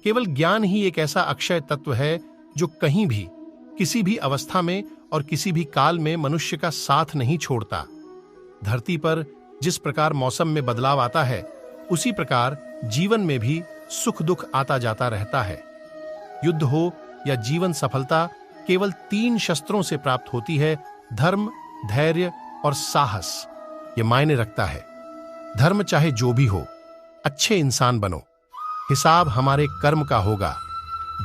केवल ज्ञान ही एक ऐसा अक्षय तत्व है जो कहीं भी, किसी भी अवस्था में और किसी भी काल में मनुष्य का साथ नहीं छोड़ता। धरती पर जिस प्रकार मौसम में बदलाव आता है, उसी प्रकार जीवन में भी सुख दुख आता जाता रहता है। युद्ध हो या जीवन सफलता केवल 3 शस्त्रों से प्राप्त होती है: धर्म, धैर्य और साहस। यह मायने रखता है। धर्म चाहे जो भी हो, अच्छे इंसान बनो। हिसाब हमारे कर्म का होगा,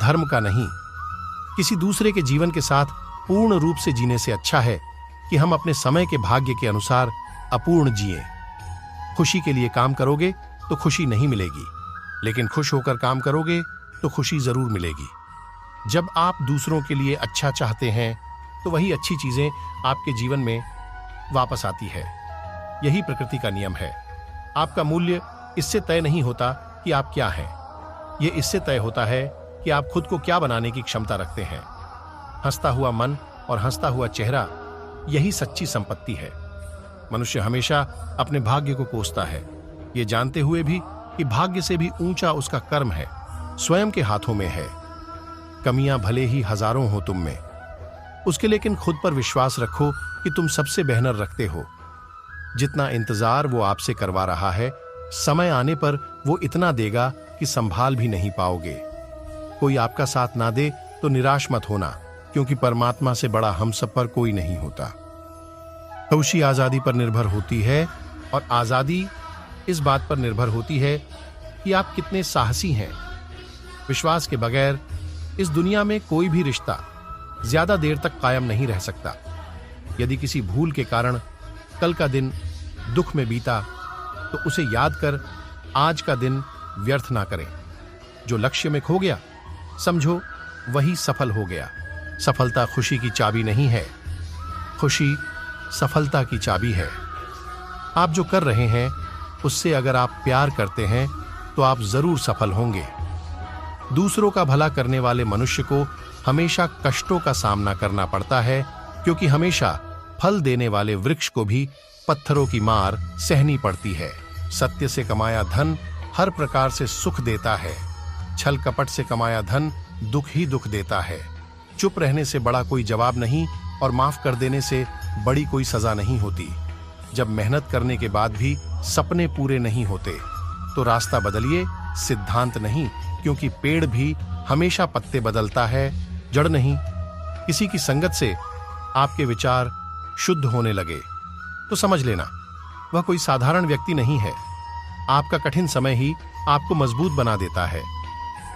धर्म का नहीं। किसी दूसरे के जीवन के साथ पूर्ण रूप से जीने से अच्छा है कि हम अपने समय के भाग्य के अनुसार अपूर्ण जिएं। खुशी के लिए काम करोगे तो खुशी नहीं मिलेगी, लेकिन खुश होकर काम करोगे तो खुशी जरूर मिलेगी। जब आप दूसरों के लिए अच्छा चाहते हैं तो वही अच्छी चीजें आपके जीवन में वापस आती है। यही प्रकृति का नियम है। आपका मूल्य इससे तय नहीं होता कि आप क्या हैं, यह इससे तय होता है कि आप खुद को क्या बनाने की क्षमता रखते हैं। हंसता हुआ मन और हंसता हुआ चेहरा, यही सच्ची संपत्ति है। मनुष्य हमेशा अपने भाग्य को कोसता है, ये जानते हुए भी कि भाग्य से भी ऊंचा उसका कर्म है, स्वयं के हाथों में है। कमियां भले ही हजारों हो तुम में, उसके लेकिन खुद पर विश्वास रखो कि तुम सबसे बेहतर रखते हो। जितना इंतजार वो आपसे करवा रहा है, समय आने पर वो इतना देगा कि संभाल भी नहीं पाओगे। कोई आपका साथ ना दे तो निराश मत होना, क्योंकि परमात्मा से बड़ा हम सब पर कोई नहीं होता। खुशी आजादी पर निर्भर होती है, और आजादी इस बात पर निर्भर होती है कि आप कितने साहसी हैं। विश्वास के बगैर इस दुनिया में कोई भी रिश्ता ज्यादा देर तक कायम नहीं रह सकता। यदि किसी भूल के कारण कल का दिन दुख में बीता, तो उसे याद कर आज का दिन व्यर्थ ना करें। जो लक्ष्य में खो गया, समझो वही सफल हो गया। सफलता खुशी की चाबी नहीं है, खुशी सफलता की चाबी है। आप जो कर रहे हैं उससे अगर आप प्यार करते हैं तो आप जरूर सफल होंगे। दूसरों का भला करने वाले मनुष्य को हमेशा कष्टों का सामना करना पड़ता है, क्योंकि हमेशा फल देने वाले वृक्ष को भी पत्थरों की मार सहनी पड़ती है। सत्य से कमाया धन हर प्रकार से सुख देता है, छल कपट से कमाया धन दुख ही दुख देता है। चुप रहने से बड़ा कोई जवाब नहीं, और माफ कर देने से बड़ी कोई सजा नहीं होती। जब मेहनत करने के बाद भी सपने पूरे नहीं होते, तो रास्ता बदलिए, सिद्धांत नहीं, क्योंकि पेड़ भी हमेशा पत्ते बदलता है, जड़ नहीं। किसी की संगत से आपके विचार शुद्ध होने लगे तो समझ लेना वह कोई साधारण व्यक्ति नहीं है। आपका कठिन समय ही आपको मजबूत बना देता है।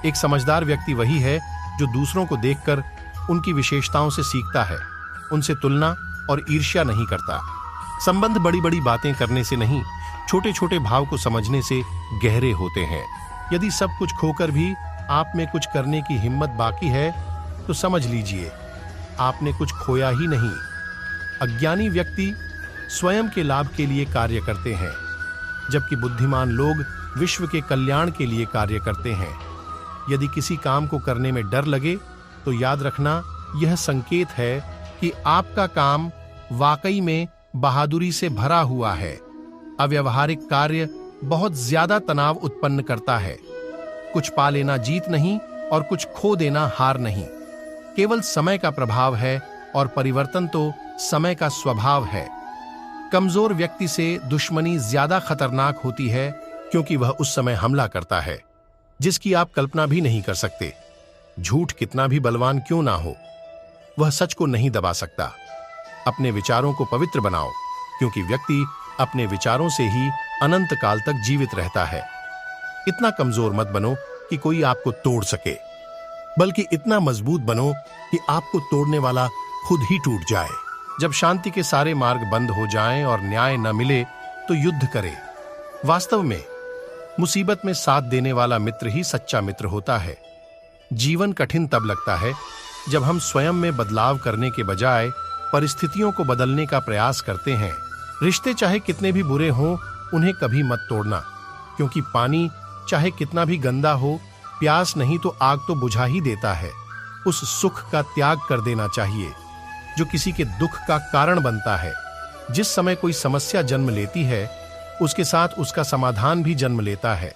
एक समझदार व्यक्ति वही है जो दूसरों को देखकर उनकी विशेषताओं से सीखता है, उनसे तुलना और ईर्ष्या नहीं करता। संबंध बड़ी बड़ी बातें करने से नहीं, छोटे छोटे भाव को समझने से गहरे होते हैं। यदि सब कुछ खोकर भी आप में कुछ करने की हिम्मत बाकी है, तो समझ लीजिए आपने कुछ खोया ही नहीं। अज्ञानी व्यक्ति स्वयं के लाभ के लिए कार्य करते हैं, जबकि बुद्धिमान लोग विश्व के कल्याण के लिए कार्य करते हैं। यदि किसी काम को करने में डर लगे, तो याद रखना यह संकेत है कि आपका काम वाकई में बहादुरी से भरा हुआ है। अव्यावहारिक कार्य बहुत ज्यादा तनाव उत्पन्न करता है। कुछ पा लेना जीत नहीं, और कुछ खो देना हार नहीं। केवल समय का प्रभाव है, और परिवर्तन तो समय का स्वभाव है। कमजोर व्यक्ति से दुश्मनी ज्यादा खतरनाक होती है, क्योंकि वह उस समय हमला करता है जिसकी आप कल्पना भी नहीं कर सकते। झूठ कितना भी बलवान क्यों ना हो, वह सच को नहीं दबा सकता। अपने विचारों को पवित्र बनाओ, क्योंकि व्यक्ति अपने विचारों से ही अनंत काल तक जीवित रहता है। इतना कमजोर मत बनो कि कोई आपको तोड़ सके, बल्कि इतना मजबूत बनो कि आपको तोड़ने वाला खुद ही टूट जाए। जब शांति के सारे मार्ग बंद हो जाएं और न्याय न मिले, तो युद्ध करें। वास्तव में मुसीबत में साथ देने वाला मित्र ही सच्चा मित्र होता है। जीवन कठिन तब लगता है जब हम स्वयं में बदलाव करने के बजाय परिस्थितियों को बदलने का प्रयास करते हैं। रिश्ते चाहे कितने भी बुरे हों, उन्हें कभी मत तोड़ना, क्योंकि पानी चाहे कितना भी गंदा हो, प्यास नहीं तो आग तो बुझा ही देता है। उस सुख का त्याग कर देना चाहिए जो किसी के दुख का कारण बनता है। जिस समय कोई समस्या जन्म लेती है, उसके साथ उसका समाधान भी जन्म लेता है।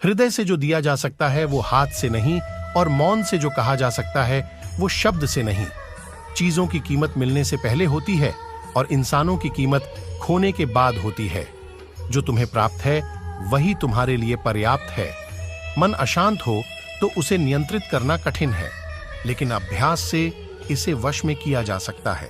हृदय से जो दिया जा सकता है वो हाथ से नहीं, और मौन से जो कहा जा सकता है वो शब्द से नहीं। चीजों की कीमत मिलने से पहले होती है और इंसानों की कीमत खोने के बाद होती है। जो तुम्हें प्राप्त है वही तुम्हारे लिए पर्याप्त है। मन अशांत हो तो उसे नियंत्रित करना कठिन है, लेकिन अभ्यास से इसे वश में किया जा सकता है।